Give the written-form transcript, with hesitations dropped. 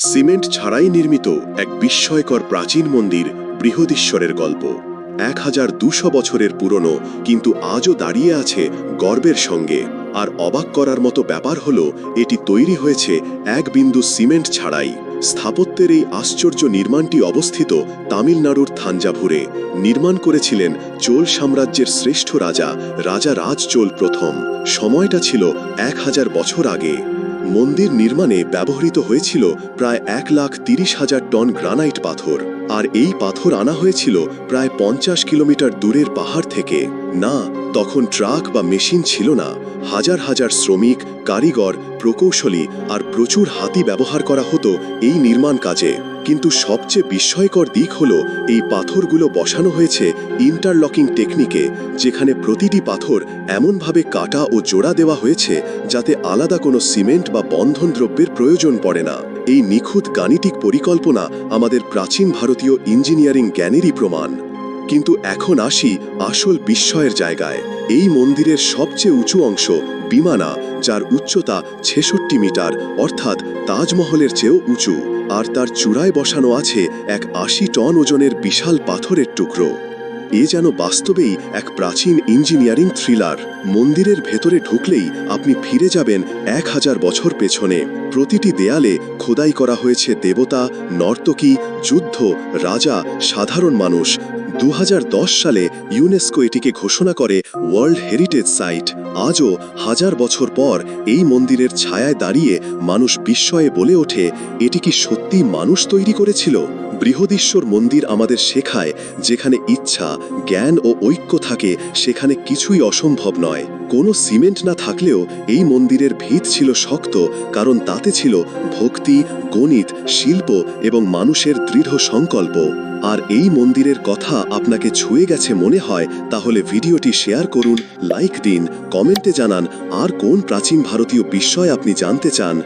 Cement ছাড়াই নির্মিত এক বিস্ময়কর প্রাচীন মন্দির বৃহদীশ্বরের গল্প 1200 বছরের পুরনো, কিন্তু আজও দাঁড়িয়ে আছে গর্বের সঙ্গে। আর অবাক করার মতো ব্যাপার হলো, এটি তৈরি হয়েছে এক বিন্দু সিমেন্ট ছাড়াই। স্থাপত্যের এই আশ্চর্য নির্মাণটি অবস্থিত তামিলনাড়ুর থাঞ্জাভুরে। নির্মাণ করেছিলেন চোল সাম্রাজ্যের শ্রেষ্ঠ রাজা রাজ চোল প্রথম। সময়টা ছিল 1000 বছর আগে। মন্দির নির্মাণে ব্যবহৃত হয়েছিল প্রায় 1,30,000 টন গ্রানাইট পাথর। আর এই পাথর আনা হয়েছিল প্রায় 50 কিলোমিটার দূরের পাহাড় থেকে। না, তখন ট্রাক বা মেশিন ছিল না। হাজার হাজার শ্রমিক, কারিগর, প্রকৌশলী আর প্রচুর হাতি ব্যবহার করা হতো এই নির্মাণ কাজে। কিন্তু সবচেয়ে বিস্ময়কর দিক হলো, এই পাথরগুলো বসানো হয়েছে ইন্টারলকিং টেকনিকে, যেখানে প্রতিটি পাথর এমনভাবে কাটা ও জোড়া দেওয়া হয়েছে যাতে আলাদা কোনো সিমেন্ট বা বন্ধন দ্রব্যের প্রয়োজন পড়ে না। এই নিখুঁত গাণিতিক পরিকল্পনা আমাদের প্রাচীন ভারতীয় ইঞ্জিনিয়ারিং জ্ঞানেরই প্রমাণ। কিন্তু এখন আসি আসল বিস্ময়ের জায়গায়। এই মন্দিরের সবচেয়ে উঁচু অংশ বিমানা, যার উচ্চতা 66 মিটার, অর্থাৎ তাজমহলের চেয়েও উঁচু। আর তার চূড়ায় বসানো আছে এক 80 টন ওজনের বিশাল পাথরের টুকরো। এ যেন বাস্তবেই এক প্রাচীন ইঞ্জিনিয়ারিং থ্রিলার। মন্দিরের ভেতরে ঢুকলেই আপনি ফিরে যাবেন 1000 বছর পেছনে। প্রতিটি দেয়ালে খোদাই করা হয়েছে দেবতা, নর্তকী, যুদ্ধ, রাজা, সাধারণ মানুষ। 2010 সালে ইউনেস্কো এটিকে ঘোষণা করে ওয়ার্ল্ড হেরিটেজ সাইট। আজও 1000 বছর পর এই মন্দিরের ছায়ায় দাঁড়িয়ে মানুষ বিস্ময়ে বলে ওঠে, এটি কি সত্যি মানুষ তৈরি করেছিল? বৃহদীশ্বর মন্দির আমাদের শেখায়, যেখানে ইচ্ছা, জ্ঞান ও ঐক্য থাকে, সেখানে কিছুই অসম্ভব নয়। কোনো সিমেন্ট না থাকলেও এই মন্দিরের ভিত ছিল শক্ত, কারণ তাতে ছিল ভক্তি, গণিত, শিল্প এবং মানুষের দৃঢ় সংকল্প। আর এই মন্দিরের কথা আপনাকে ছুঁয়ে গেছে মনে হয়, তাহলে ভিডিওটি শেয়ার করুন, লাইক দিন, কমেন্টে জানান আর কোন প্রাচীন ভারতীয় বিস্ময় আপনি জানতে চান।